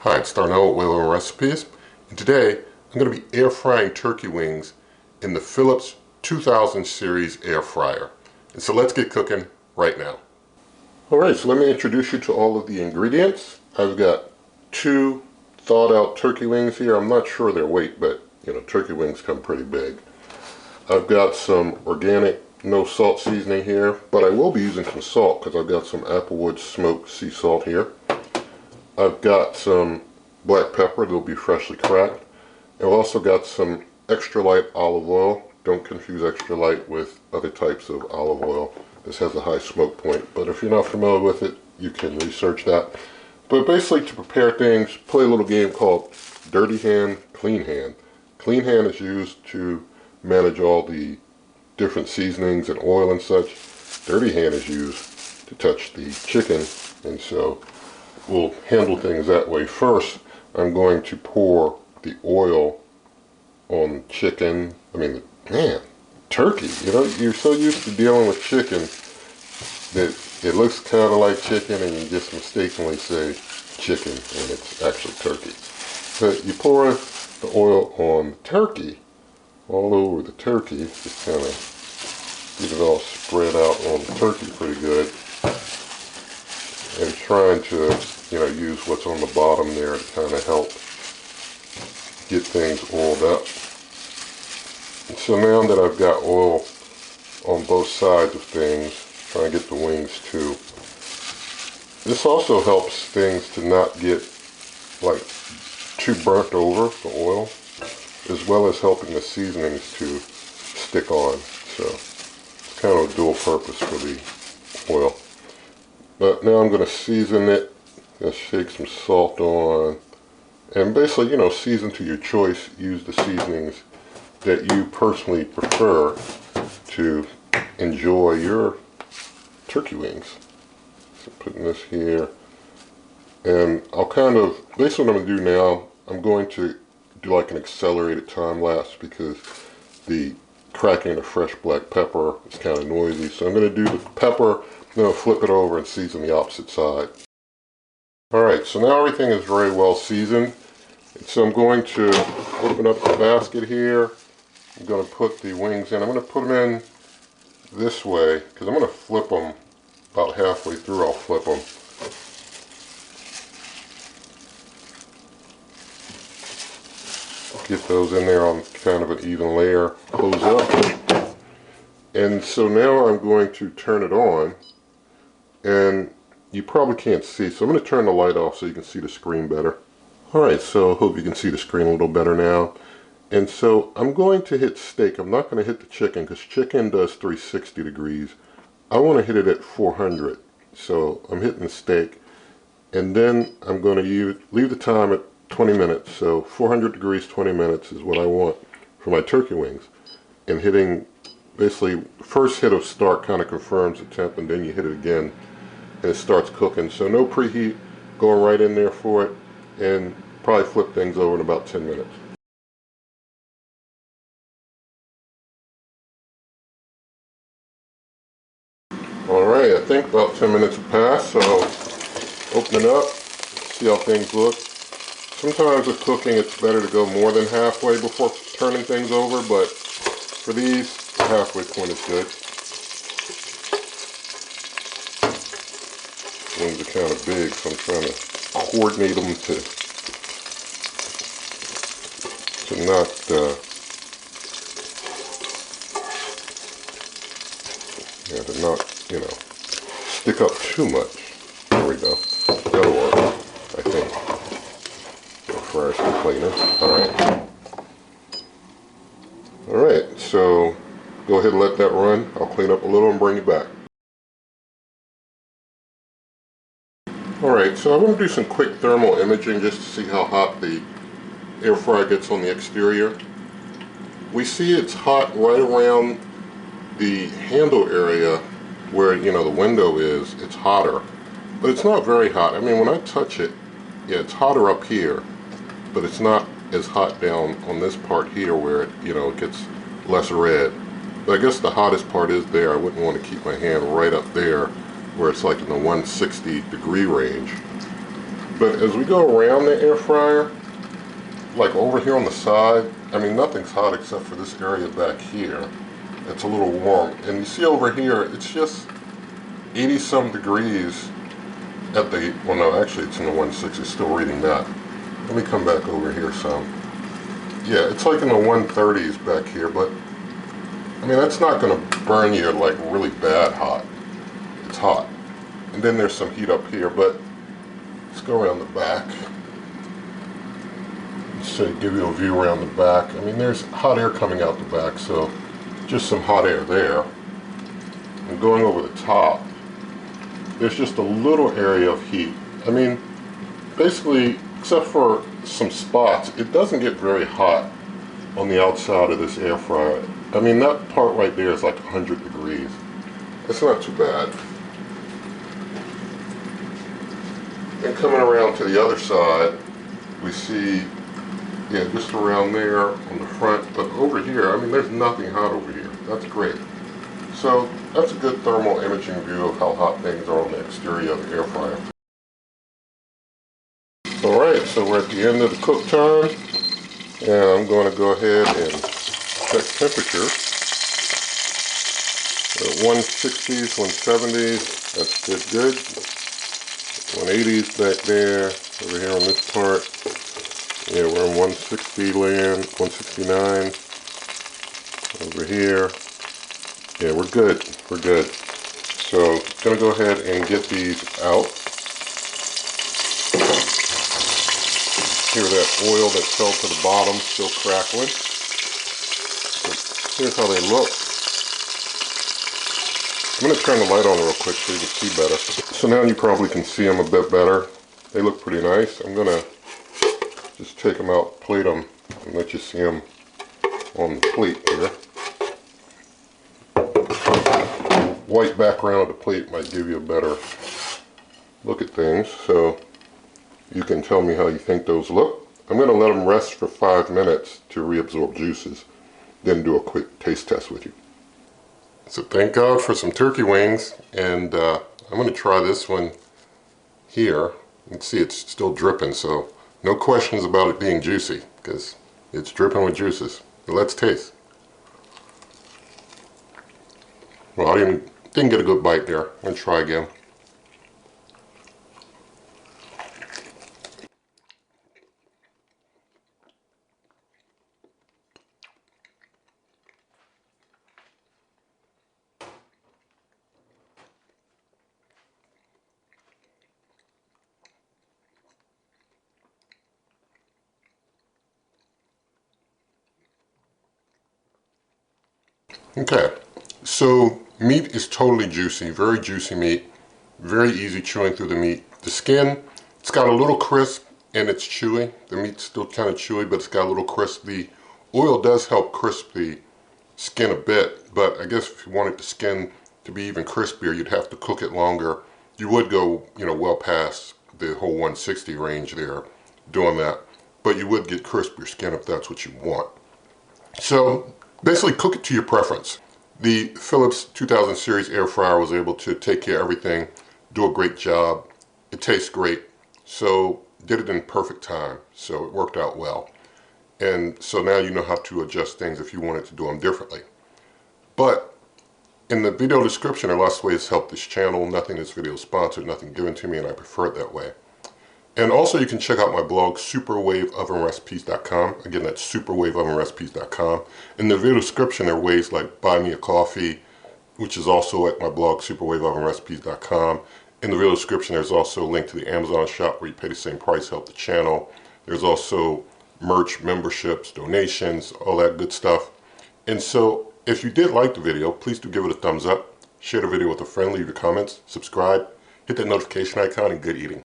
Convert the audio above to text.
Hi, it's Darnell with Whale Recipes, and today I'm going to be air frying turkey wings in the Philips 2000 series air fryer. And so let's get cooking right now. Alright, so let me introduce you to all of the ingredients. I've got 2 thawed out turkey wings here. I'm not sure their weight, but turkey wings come pretty big. I've got some organic no salt seasoning here, but I will be using some salt because I've got some Applewood smoked sea salt here. I've got some black pepper that'll be freshly cracked. I've also got some extra light olive oil. Don't confuse extra light with other types of olive oil. This has a high smoke point, but if you're not familiar with it, you can research that. But basically, to prepare things, play a little game called Dirty Hand, Clean Hand. Clean Hand is used to manage all the different seasonings and oil and such. Dirty Hand is used to touch the chicken, and so we'll handle things that way. First, I'm going to pour the oil on chicken. Turkey. You're so used to dealing with chicken that it looks kind of like chicken and you just mistakenly say chicken when it's actually turkey. But you pour the oil on the turkey, all over the turkey, just kind of get it all spread out on the turkey pretty good. And trying to, use what's on the bottom there to kind of help get things oiled up. And so now that I've got oil on both sides of things, trying to get the wings too. This also helps things to not get like too burnt over the oil, as well as helping the seasonings to stick on. So it's kind of a dual purpose for the oil. But now I'm going to season it. Just shake some salt on, and basically, season to your choice. Use the seasonings that you personally prefer to enjoy your turkey wings. So putting this here, and I'll basically what I'm going to do now, I'm going to do like an accelerated time lapse because the cracking of fresh black pepper is kind of noisy. So I'm going to do the pepper, then I'll flip it over and season the opposite side. Alright, so now everything is very well seasoned. And so I'm going to open up the basket here. I'm going to put the wings in. I'm going to put them in this way because I'm going to flip them about halfway through. I'll flip them. Get those in there on kind of an even layer. Close up. And so now I'm going to turn it on. And you probably can't see, so I'm going to turn the light off so you can see the screen better. Alright, so I hope you can see the screen a little better now. And so I'm going to hit steak. I'm not going to hit the chicken because chicken does 360 degrees. I want to hit it at 400. So I'm hitting the steak. And then I'm going to leave the time at 20 minutes. So 400 degrees, 20 minutes is what I want for my turkey wings. And hitting, basically, first hit of start kind of confirms the temp, and then you hit it again and it starts cooking. So no preheat, going right in there for it, and probably flip things over in about 10 minutes. Alright, I think about 10 minutes have passed, so open it up, see how things look. Sometimes with cooking it's better to go more than halfway before turning things over, but for these, the halfway point is good. Wings are kind of big, so I'm trying to coordinate them to not stick up too much. There we go. That'll work, I think. Fryer's cleaner. Alright, so go ahead and let that run. I'll clean up a little and bring you back. Alright, so I'm going to do some quick thermal imaging just to see how hot the air fryer gets on the exterior. We see it's hot right around the handle area where, the window is. It's hotter, but it's not very hot. When I touch it, yeah, it's hotter up here, but it's not as hot down on this part here where it gets less red. But I guess the hottest part is there. I wouldn't want to keep my hand right up there where it's like in the 160 degree range. But as we go around the air fryer, like over here on the side, I mean, nothing's hot except for this area back here. It's a little warm. And you see over here, it's just 80 some degrees at the, well no, actually it's in the 160, still reading that. Let me come back over here some. Yeah, it's like in the 130s back here, but I mean, that's not going to burn you like really bad hot. It's hot. And then there's some heat up here, but let's go around the back. So give you a view around the back. I mean, there's hot air coming out the back, so just some hot air there. And going over the top, there's just a little area of heat. I mean, basically, except for some spots, it doesn't get very hot on the outside of this air fryer. I mean, that part right there is like 100 degrees. It's not too bad. And coming around to the other side, we see, yeah, just around there on the front, but over here, I mean, there's nothing hot over here. That's great. So that's a good thermal imaging view of how hot things are on the exterior of the air fryer. Alright, so we're at the end of the cook time, and I'm going to go ahead and check temperature. At 160s, 170s, that's good. 180s back there, over here on this part. Yeah, we're in 160 land, 169. Over here. Yeah, we're good. We're good. So, gonna go ahead and get these out. Hear that oil that fell to the bottom, still crackling. So here's how they look. I'm going to turn the light on real quick so you can see better. So now you probably can see them a bit better. They look pretty nice. I'm going to just take them out, plate them, and let you see them on the plate here. White background of the plate might give you a better look at things, so you can tell me how you think those look. I'm going to let them rest for 5 minutes to reabsorb juices, then do a quick taste test with you. So thank God for some turkey wings, and I'm going to try this one here. You can see it's still dripping, so no questions about it being juicy, because it's dripping with juices. But let's taste. Well, I didn't get a good bite there. I'm going to try again. Okay, so meat is totally juicy, very juicy meat, very easy chewing through the meat. The skin, it's got a little crisp and it's chewy. The meat's still kind of chewy, but it's got a little crisp. The oil does help crisp the skin a bit, but I guess if you wanted the skin to be even crispier, you'd have to cook it longer. You would go, you know, well past the whole 160 range there doing that, but you would get crispier skin if that's what you want. So basically, cook it to your preference. The Philips 2000 series air fryer was able to take care of everything, do a great job. It tastes great, so did it in perfect time, so it worked out well. And so now you know how to adjust things if you wanted to do them differently. But in the video description, there are lots of ways to help this channel. Nothing in this video is sponsored, nothing given to me, and I prefer it that way. And also you can check out my blog, superwaveovenrecipes.com. Again, that's superwaveovenrecipes.com. In the video description, there are ways like buy me a coffee, which is also at my blog, superwaveovenrecipes.com. In the video description, there's also a link to the Amazon shop where you pay the same price to help the channel. There's also merch, memberships, donations, all that good stuff. And so if you did like the video, please do give it a thumbs up, share the video with a friend, leave your comments, subscribe, hit that notification icon, and good eating.